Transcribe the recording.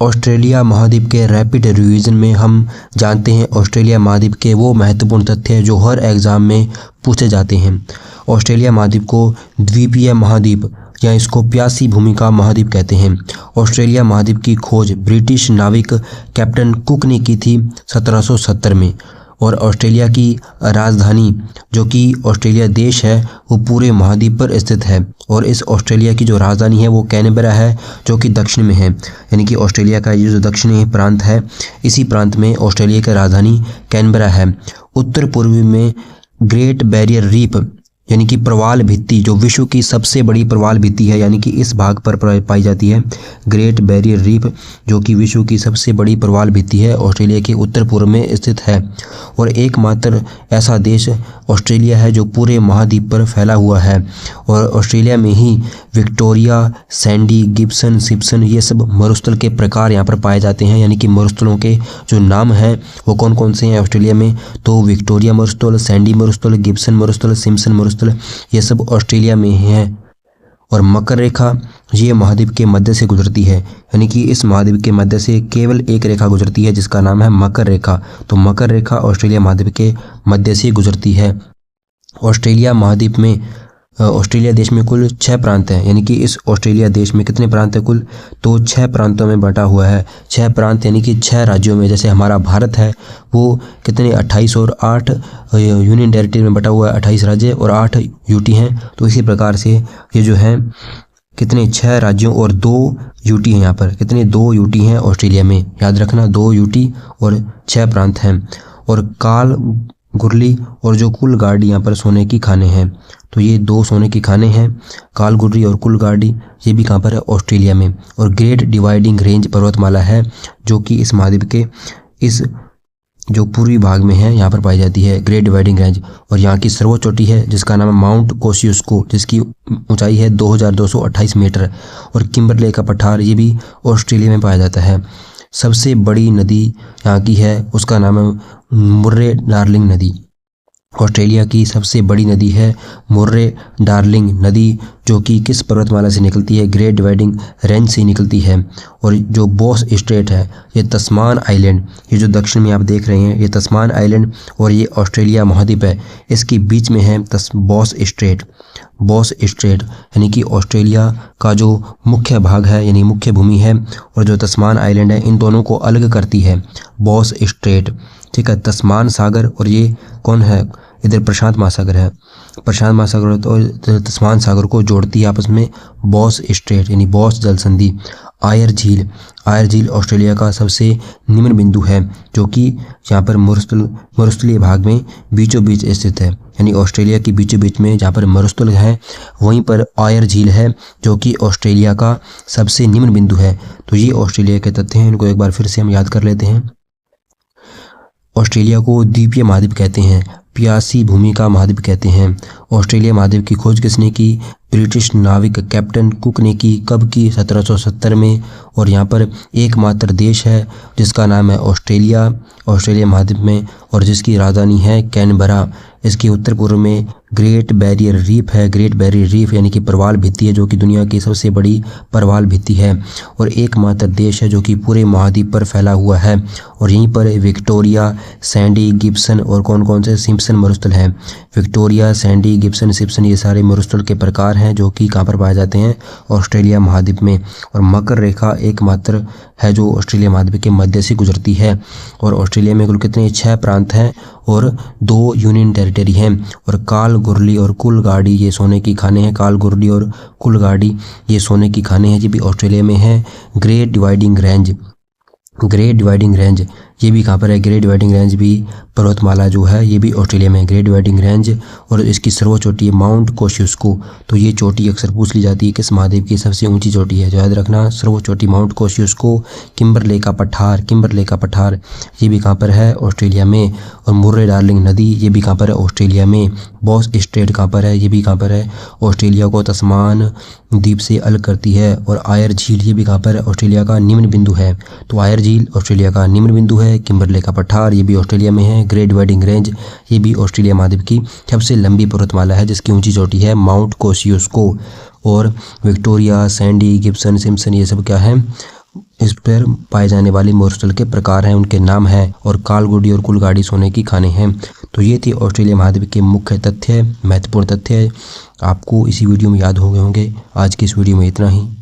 Australia महाद्वीप के rapid revision में हम जानते हैं ऑस्ट्रेलिया महाद्वीप के वो महत्वपूर्ण तथ्य जो हर एग्ज़ाम में पूछे जाते हैं। ऑस्ट्रेलिया महाद्वीप को द्वीपीय महाद्वीप या इसको प्यासी भूमि का महाद्वीप कहते हैं। ऑस्ट्रेलिया महाद्वीप की खोज ब्रिटिश नाविक कैप्टन कुक ने की थी 1770 में। और ऑस्ट्रेलिया की राजधानी जो कि ऑस्ट्रेलिया देश है वो पूरे महाद्वीप पर स्थित है। और इस ऑस्ट्रेलिया की जो राजधानी है वो कैनबरा है जो कि दक्षिण में है। यानी कि ऑस्ट्रेलिया का ये जो दक्षिणी प्रांत है इसी प्रांत में ऑस्ट्रेलिया की राजधानी कैनबरा है। उत्तर पूर्वी में ग्रेट बैरियर रीफ यानी कि प्रवाल भित्ति जो विश्व की सबसे बड़ी प्रवाल भित्ति है यानी कि इस भाग पर पाई जाती है। ग्रेट बैरियर रीफ जो कि विश्व की सबसे बड़ी प्रवाल भित्ति है ऑस्ट्रेलिया के उत्तर पूर्व में स्थित है। और एकमात्र ऐसा देश ऑस्ट्रेलिया है जो पूरे महाद्वीप पर फैला हुआ है। और ऑस्ट्रेलिया में ही विक्टोरिया, सैंडी, गिब्सन, सिम्पसन ये सब मरुस्थल के प्रकार यहाँ पर पाए जाते हैं। यानी कि मरुस्थलों के जो नाम हैं वो कौन कौन से हैं ऑस्ट्रेलिया में, तो विक्टोरिया मरुस्थल, सैंडी मरुस्थल, गिब्सन मरुस्थल, सिम्पसन मरुस्थल ये सब ऑस्ट्रेलिया में हैं। और मकर रेखा ये महाद्वीप के मध्य से गुजरती है। यानी कि इस महाद्वीप के मध्य से केवल एक रेखा गुजरती है जिसका नाम है मकर रेखा। तो मकर रेखा ऑस्ट्रेलिया महाद्वीप के मध्य से गुजरती है। ऑस्ट्रेलिया महाद्वीप में ऑस्ट्रेलिया देश में कुल 6 प्रांत हैं। यानी कि इस ऑस्ट्रेलिया देश में कितने प्रांत हैं कुल, तो 6 प्रांतों में बटा हुआ है। 6 प्रांत यानी कि 6 राज्यों में। जैसे हमारा भारत है वो कितने 28 और 8 यूनियन टेरिटरी में बटा हुआ है, 28 राज्य और 8 यूटी हैं। तो इसी प्रकार से ये जो है कितने 6 राज्यों और 2 यूटी हैं। यहाँ पर कितने 2 यूटी हैं ऑस्ट्रेलिया में, याद रखना 2 यूटी और 6 प्रांत हैं। और काल गुरली और जो कुल गार्डी यहाँ पर सोने की खाने हैं। तो ये 2 सोने की खाने हैं, काल गुरली और कुल गार्डी। ये भी कहाँ पर है, ऑस्ट्रेलिया में। और ग्रेट डिवाइडिंग रेंज पर्वतमाला है जो कि इस महाद्वीप के इस जो पूर्वी भाग में है यहाँ पर पाई जाती है ग्रेट डिवाइडिंग रेंज। और यहाँ की सर्वोच्च चोटी है जिसका नाम है माउंट कोसियुस्को जिसकी ऊंचाई है 2228 मीटर। और किम्बरले का पठार ये भी ऑस्ट्रेलिया में पाया जाता है। सबसे बड़ी नदी यहाँ की है उसका नाम है मुर्रे डार्लिंग नदी। ऑस्ट्रेलिया की सबसे बड़ी नदी है मुर्रे डार्लिंग नदी जो कि किस पर्वतमाला से निकलती है, ग्रेट डिवाइडिंग रेंज से निकलती है। और जो बॉस स्ट्रेट है ये तस्मान आइलैंड, ये जो दक्षिण में आप देख रहे हैं ये तस्मान आइलैंड और ये ऑस्ट्रेलिया महाद्वीप है, इसके बीच में है बॉस स्ट्रेट। बॉस स्ट्रेट यानी कि ऑस्ट्रेलिया का जो मुख्य भाग है यानी मुख्य भूमि है और जो तस्मान आइलैंड है इन दोनों को अलग करती है बॉस स्ट्रेट। ठीक है, तस्मान सागर और ये कौन है, इधर प्रशांत महासागर है। प्रशांत महासागर तो तस्मान सागर को जोड़ती है आपस में बॉस स्ट्रेट यानी बॉस जल संधि। आयर झील ऑस्ट्रेलिया का सबसे निम्न बिंदु है जो कि यहाँ पर मरुस्थलीय भाग में बीचों बीच स्थित है। यानी ऑस्ट्रेलिया की बीचों बीच में जहाँ पर मरुस्थल है वहीं पर आयर झील है जो कि ऑस्ट्रेलिया का सबसे निम्न बिंदु है। तो ये ऑस्ट्रेलिया के तथ्य हैं, इनको एक बार फिर से हम याद कर लेते हैं। ऑस्ट्रेलिया को द्वीपीय महाद्वीप कहते हैं, प्यासी भूमि का महाद्वीप कहते हैं। ऑस्ट्रेलिया महाद्वीप की खोज किसने की, ब्रिटिश नाविक कैप्टन कुक ने की। कब की, 1770 में। और यहाँ पर एकमात्र देश है जिसका नाम है ऑस्ट्रेलिया महाद्वीप में और जिसकी राजधानी है कैनबरा। इसके उत्तर पूर्व में ग्रेट बैरियर रीफ है। ग्रेट बैरियर रीफ यानी कि प्रवाल भित्ति है जो कि दुनिया की सबसे बड़ी प्रवाल भित्ति है और एकमात्र देश है जो कि पूरे महाद्वीप पर फैला हुआ है। और यहीं पर विक्टोरिया, सैंडी, गिब्सन और कौन कौन से सिम्पसन मरुस्थल हैं। विक्टोरिया, सैंडी, गिब्सन, सिम्पसन ये सारे मरुस्थल के प्रकार हैं जो कि कहाँ पर पाए जाते हैं, ऑस्ट्रेलिया महाद्वीप में। और मकर रेखा एकमात्र है जो ऑस्ट्रेलिया महाद्वीप के मध्य से गुजरती है। और ऑस्ट्रेलिया में कुल कितने 6 प्रांत हैं और 2 यूनियन टेरिटरी हैं। और काल गुरली और कुल गाड़ी ये सोने की खाने हैं। काल गुरली और कुल गाड़ी ये सोने की खाने हैं, ये भी ऑस्ट्रेलिया में है। ग्रेट डिवाइडिंग रेंज ये भी कहाँ पर है, ग्रेट डिवाइडिंग रेंज भी पर्वतमाला जो है ये भी ऑस्ट्रेलिया में है, ग्रेट डिवाइडिंग रेंज। और इसकी सर्वोच्च चोटी है माउंट कोसियुस्को। तो ये चोटी अक्सर पूछ ली जाती है किस महाद्वीप की सबसे ऊंची चोटी है, याद रखना सर्वोच्च चोटी माउंट कोसियुस्को। किम्बरले का पठार ये भी कहाँ पर है, ऑस्ट्रेलिया में। और मुर्रे डार्लिंग नदी ये भी कहाँ पर है, ऑस्ट्रेलिया में। बॉस स्ट्रेट कहाँ पर है, ये भी कहाँ पर है, ऑस्ट्रेलिया को तस्मान द्वीप से अलग करती है। और आयर झील ये भी कहाँ पर है, ऑस्ट्रेलिया का निम्न बिंदु है। तो आयर झील ऑस्ट्रेलिया का निम्न बिंदु है। किम्बरले का पठार ये भी ऑस्ट्रेलिया में है। ग्रेट डिवाइडिंग रेंज ये भी ऑस्ट्रेलिया महाद्वीप की सबसे लंबी पर्वतमाला है जिसकी ऊंची चोटी है माउंट कोसियुस्को। और विक्टोरिया, सैंडी, गिब्सन, सिम्पसन ये सब क्या है, इस पर पाए जाने वाले मरुस्थल के प्रकार हैं, उनके नाम हैं, और कालगोडी और कुलगाड़ी सोने की खानें हैं। तो ये थी ऑस्ट्रेलिया महाद्वीप के मुख्य तथ्य, महत्वपूर्ण तथ्य। आपको इसी वीडियो में याद हो गए होंगे। आज की इस वीडियो में इतना ही।